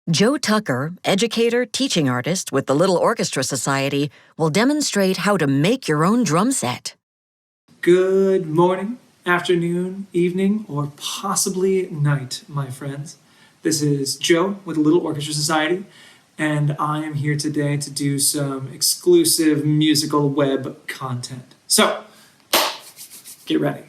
Joe Tucker, educator, teaching artist with the Little Orchestra Society, will demonstrate how to make your own drum set. Good morning, afternoon, evening, or possibly night, my friends. This is Joe with the Little Orchestra Society, and I am here today to do some exclusive musical web content. So, get ready.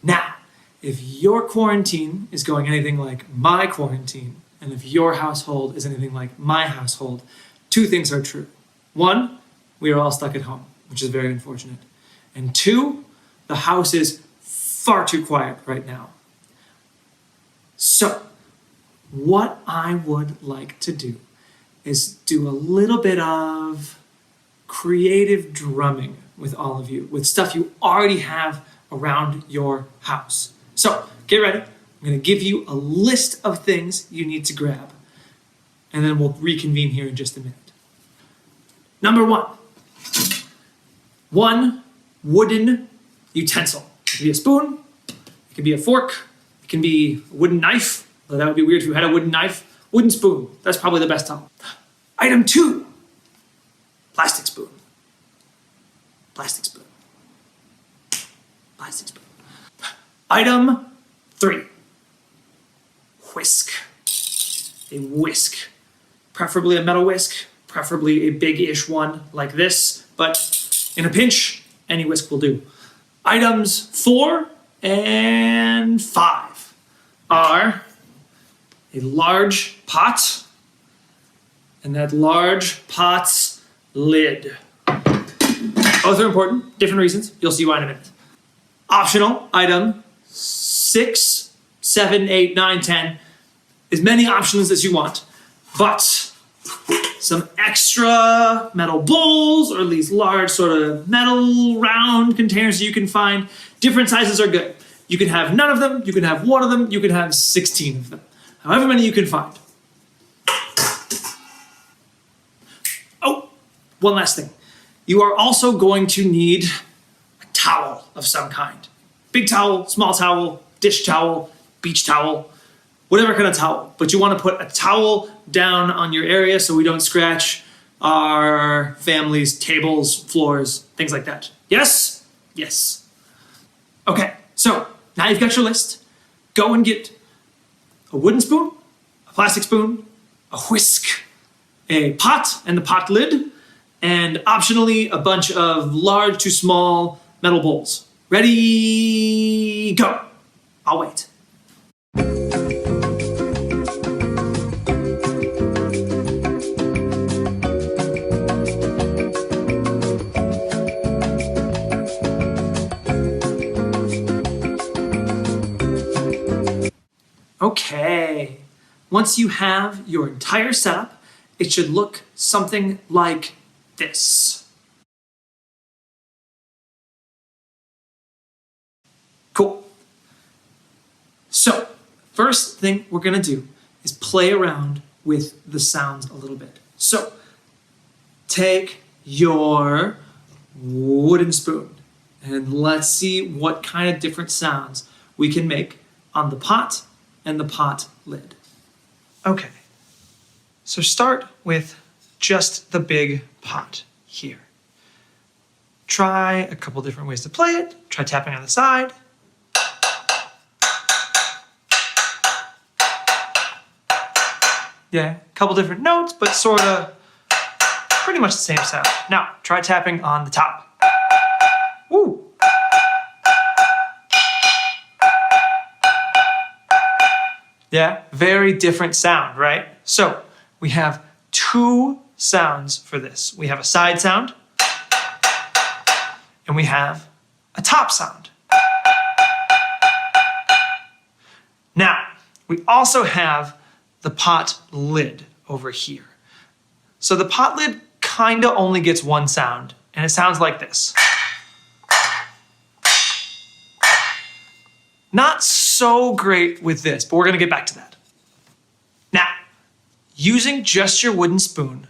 Now, if your quarantine is going anything like my quarantine, and if your household is anything like my household, two things are true. One, we are all stuck at home, which is very unfortunate. And two, the house is far too quiet right now. So, what I would like to do is do a little bit of creative drumming with all of you, with stuff you already have around your house. So, get ready. I'm going to give you a list of things you need to grab, and then we'll reconvene here in just a minute. Number one wooden utensil. It can be a spoon, it can be a fork, it can be a wooden knife. Well, that would be weird if you had a wooden knife. Wooden spoon, that's probably the best help. Item 2, plastic spoon. Plastic spoon. Plastic spoon. Item 3, whisk. A whisk. Preferably a metal whisk, preferably a big-ish one like this, but in a pinch, any whisk will do. Items 4 and 5 are a large pot and that large pot's lid. Both are important, different reasons. You'll see why in a minute. Optional, item 6, 7, 8, 9, 10. As many options as you want, but some extra metal bowls or these large sort of metal round containers you can find. Different sizes are good. You can have none of them, you can have one of them, you can have 16 of them. However many you can find. Oh, one last thing. You are also going to need a towel of some kind. Big towel, small towel, dish towel, beach towel, whatever kind of towel. But you want to put a towel down on your area so we don't scratch our family's tables, floors, things like that. Yes? Yes. Okay, so now you've got your list. Go and get a wooden spoon, a plastic spoon, a whisk, a pot and the pot lid, and optionally a bunch of large to small metal bowls. Ready, go. I'll wait. Okay, once you have your entire setup, it should look something like this. Cool. So, first thing we're gonna do is play around with the sounds a little bit. So, take your wooden spoon and let's see what kind of different sounds we can make on the pot and the pot lid. Okay, so start with just the big pot here. Try a couple different ways to play it. Try tapping on the side. Yeah, a couple different notes, but sort of pretty much the same sound. Now, try tapping on the top. Woo! Yeah, very different sound, right? So we have two sounds for this. We have a side sound and we have a top sound. Now, we also have the pot lid over here. So the pot lid kind of only gets one sound, and it sounds like this. Not so great with this, but we're gonna get back to that. Now, using just your wooden spoon,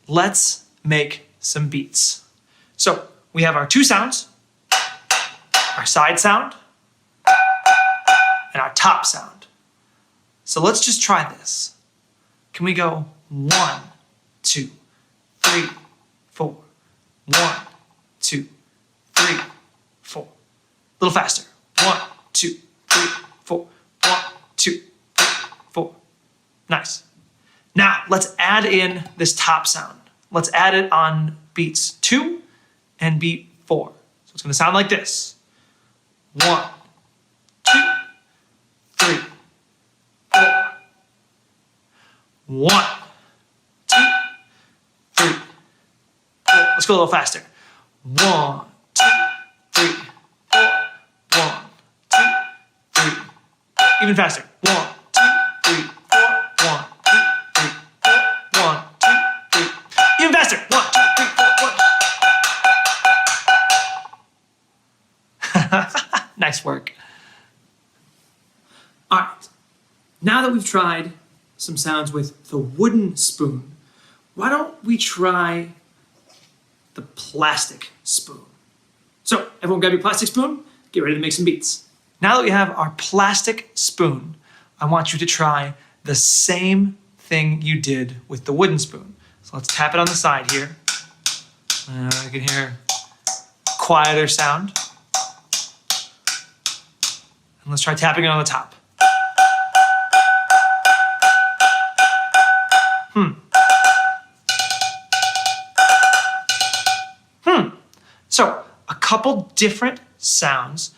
let's make some beats. So we have our two sounds, our side sound, and our top sound. So let's just try this. Can we go 1, 2, 3, 4. 1, 2, 3, 4. A little faster. 1, 2, 3, 4. 1, 2, 3, 4. Nice. Now, let's add in this top sound. Let's add it on beats 2 and beat 4. So it's going to sound like this. 1, 2, 3, 4. 1, 2, 3, 4. Let's go a little faster. 1, 2, 3, 4. 1, 2, 3. Even faster. 1, 2, 3, 4. 1, 2, 3, 4. 1, 2, 3. Even faster. 1, 2, 3, 4. 1. Nice work. All right. Now that we've tried some sounds with the wooden spoon, why don't we try the plastic spoon? So, everyone grab your plastic spoon, get ready to make some beats. Now that we have our plastic spoon, I want you to try the same thing you did with the wooden spoon. So let's tap it on the side here. I can hear a quieter sound. And let's try tapping it on the top. So, a couple different sounds,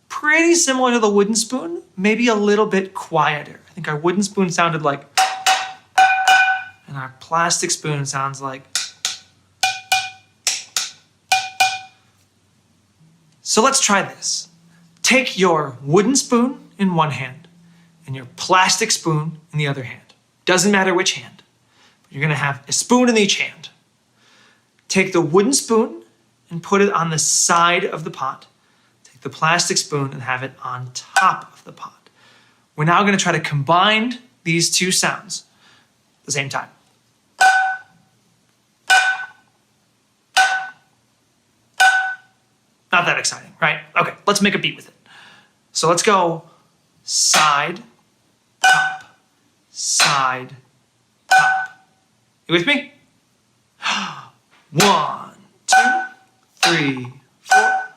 pretty similar to the wooden spoon, maybe a little bit quieter. I think our wooden spoon sounded like, and our plastic spoon sounds like. So let's try this. Take your wooden spoon in one hand and your plastic spoon in the other hand. Doesn't matter which hand, but you're gonna have a spoon in each hand. Take the wooden spoon and put it on the side of the pot. Take the plastic spoon and have it on top of the pot. We're now going to try to combine these two sounds at the same time. Not that exciting, right? Okay, let's make a beat with it. So let's go side, top, side, top. You with me? 1, 2, 3, 4.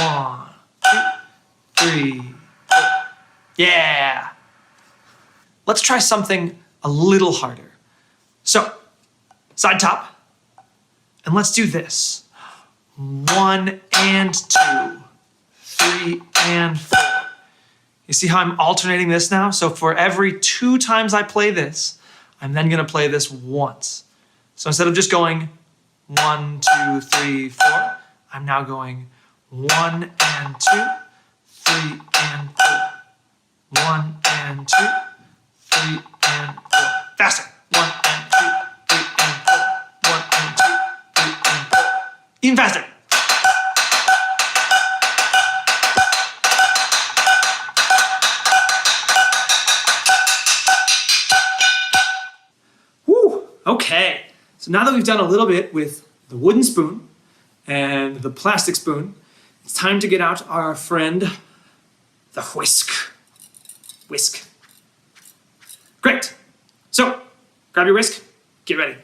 1, 2, 3, 4. Yeah. Let's try something a little harder. So, side top. And let's do this. 1 and 2, 3 and 4. You see how I'm alternating this now? So for every 2 times I play this, I'm then going to play this once. So instead of just going 1, 2, 3, 4, I'm now going 1 and 2, 3 and 4. 1 and 2, 3 and 4. Faster. 1 and 2, 3 and 4. 1 and 2, 3 and 4. Even faster. Woo! Okay. So now that we've done a little bit with the wooden spoon and the plastic spoon, it's time to get out our friend, the whisk. Whisk. Great. So, grab your whisk, get ready.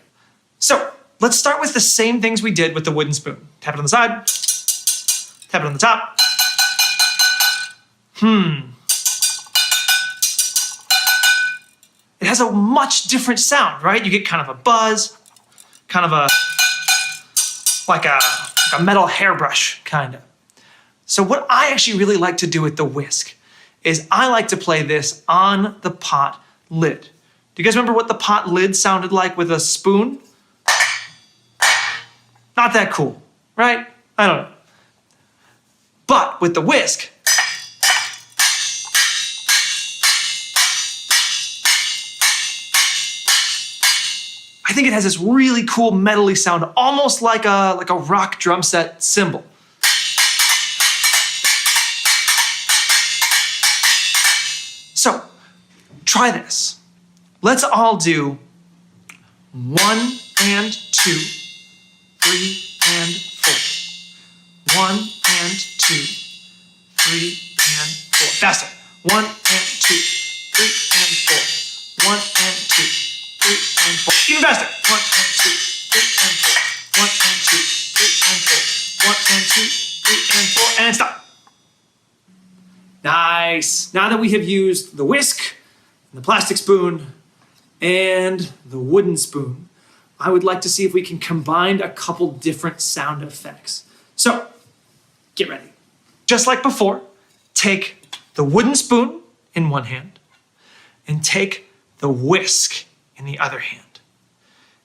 So, let's start with the same things we did with the wooden spoon. Tap it on the side, tap it on the top. It has a much different sound, right? You get kind of a buzz, kind of a, like a metal hairbrush, kind of. So what I actually really like to do with the whisk is I like to play this on the pot lid. Do you guys remember what the pot lid sounded like with a spoon? Not that cool, right? I don't know. But with the whisk, I think it has this really cool metally sound, almost like a rock drum set cymbal. So, try this. Let's all do 1 and 2, 3 and 4. 1 and 2, 3 and 4. Faster. 1 and 2, 3 and 4. 1 and 2, 3 Even faster. 1 and 2, 3 and 4. 1 and 2, 3 and 4. 1 and 2, 3 and 4, and stop. Nice. Now that we have used the whisk, the plastic spoon, and the wooden spoon, I would like to see if we can combine a couple different sound effects. So, get ready. Just like before, take the wooden spoon in one hand and take the whisk in the other hand.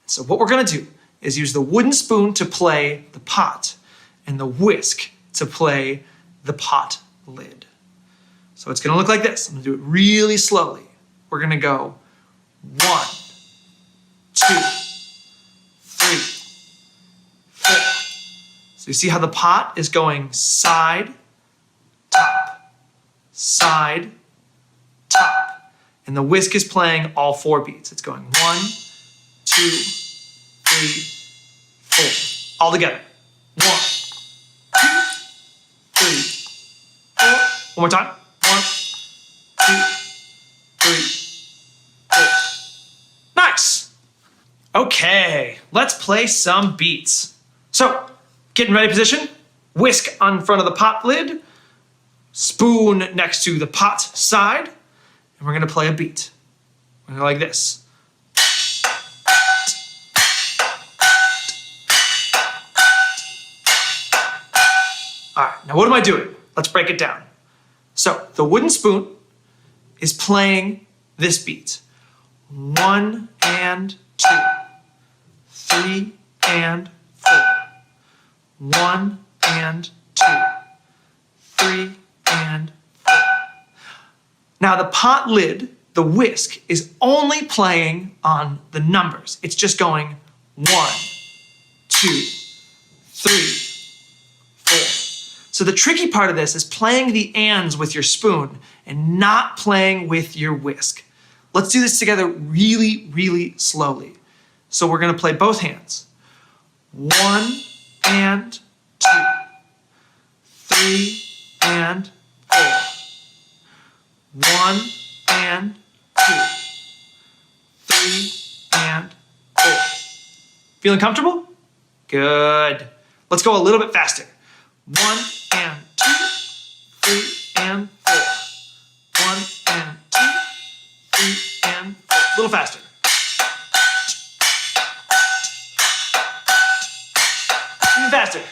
So what we're gonna do is use the wooden spoon to play the pot and the whisk to play the pot lid. So it's gonna look like this. I'm gonna do it really slowly. We're gonna go 1, 2, 3, 4. So you see how the pot is going side, top, side, top. And the whisk is playing all 4 beats. It's going 1, 2, 3, 4. All together. 1, 2, 3, 4. One more time. 1, 2, 3, 4. Nice. Okay, let's play some beats. So, get in ready position. Whisk on front of the pot lid. Spoon next to the pot side. And we're gonna play a beat. We're gonna go like this. All right, now what am I doing? Let's break it down. So the wooden spoon is playing this beat. 1 and 2, 3 and 4. 1 and 2, 3 and 4. Now the pot lid, the whisk, is only playing on the numbers. It's just going 1, 2, 3, 4. So the tricky part of this is playing the ands with your spoon and not playing with your whisk. Let's do this together really, really slowly. So we're gonna play both hands. 1 and 2, 3 and 4. 1 and 2, 3 and 4. Feeling comfortable? Good. Let's go a little bit faster. 1 and 2, 3 and 4. 1 and 2, 3 and 4. A little faster. Even faster.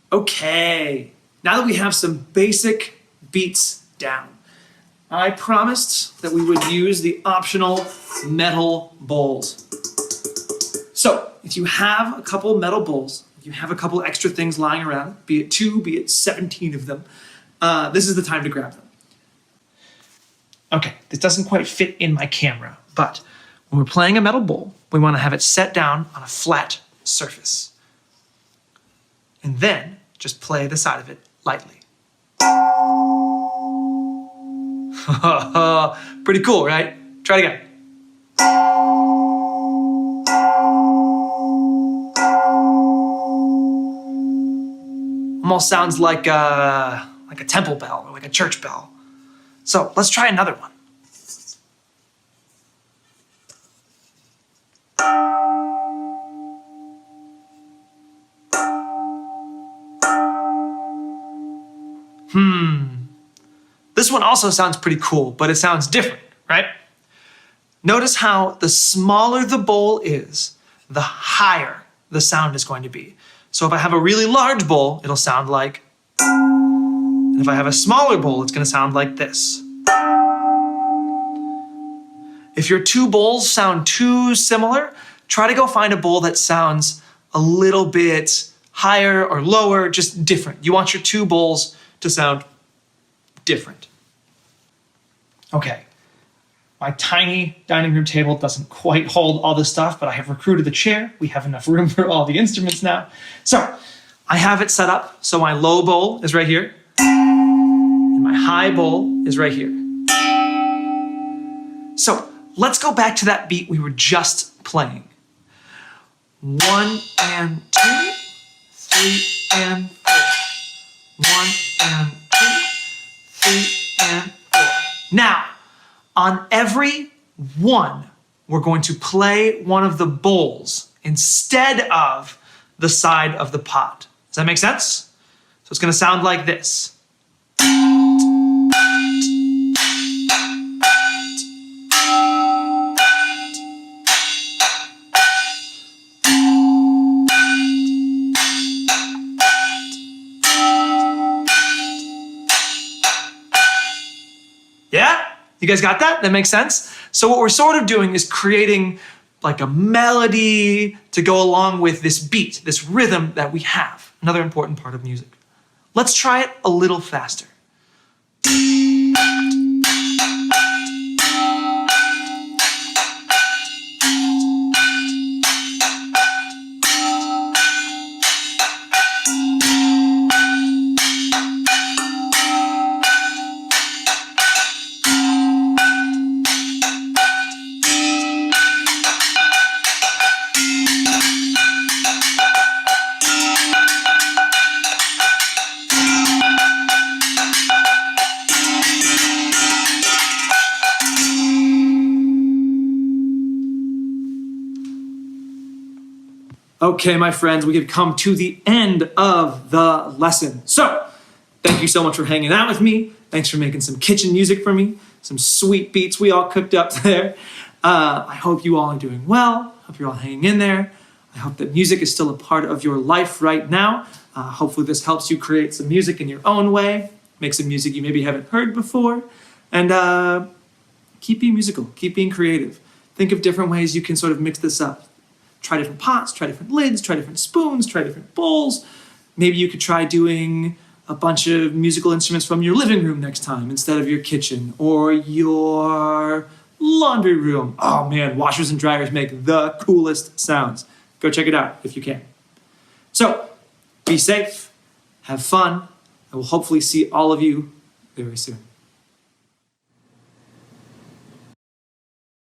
Okay, now that we have some basic beats down, I promised that we would use the optional metal bowls. So, if you have a couple metal bowls, if you have a couple extra things lying around, be it 2, be it 17 of them, this is the time to grab them. Okay, this doesn't quite fit in my camera, but when we're playing a metal bowl, we want to have it set down on a flat surface. And then just play the side of it lightly. Pretty cool, right? Try it again. Almost sounds like a temple bell or like a church bell. So let's try another one. This one also sounds pretty cool, but it sounds different, right? Notice how the smaller the bowl is, the higher the sound is going to be. So if I have a really large bowl, it'll sound like, and if I have a smaller bowl, it's gonna sound like this. If your 2 bowls sound too similar, try to go find a bowl that sounds a little bit higher or lower, just different. You want your 2 bowls to sound different. Okay, my tiny dining room table doesn't quite hold all this stuff, but I have recruited the chair. We have enough room for all the instruments now. So I have it set up so my low bowl is right here, and my high bowl is right here. So let's go back to that beat we were just playing. 1 and 2, 3 and 4. 1 and 2, 3 and 4. Now, on every one, we're going to play one of the bowls instead of the side of the pot. Does that make sense? So it's going to sound like this. Yeah? You guys got that? That makes sense? So what we're sort of doing is creating like a melody to go along with this beat, this rhythm that we have. Another important part of music. Let's try it a little faster. Okay, my friends, we have come to the end of the lesson. So, thank you so much for hanging out with me. Thanks for making some kitchen music for me. Some sweet beats we all cooked up there. I hope you all are doing well. I hope you're all hanging in there. I hope that music is still a part of your life right now. Hopefully this helps you create some music in your own way. Make some music you maybe haven't heard before. And keep being musical. Keep being creative. Think of different ways you can sort of mix this up. Try different pots, try different lids, try different spoons, try different bowls. Maybe you could try doing a bunch of musical instruments from your living room next time instead of your kitchen or your laundry room. Oh man, washers and dryers make the coolest sounds. Go check it out if you can. So, be safe, have fun, and we'll hopefully see all of you very soon.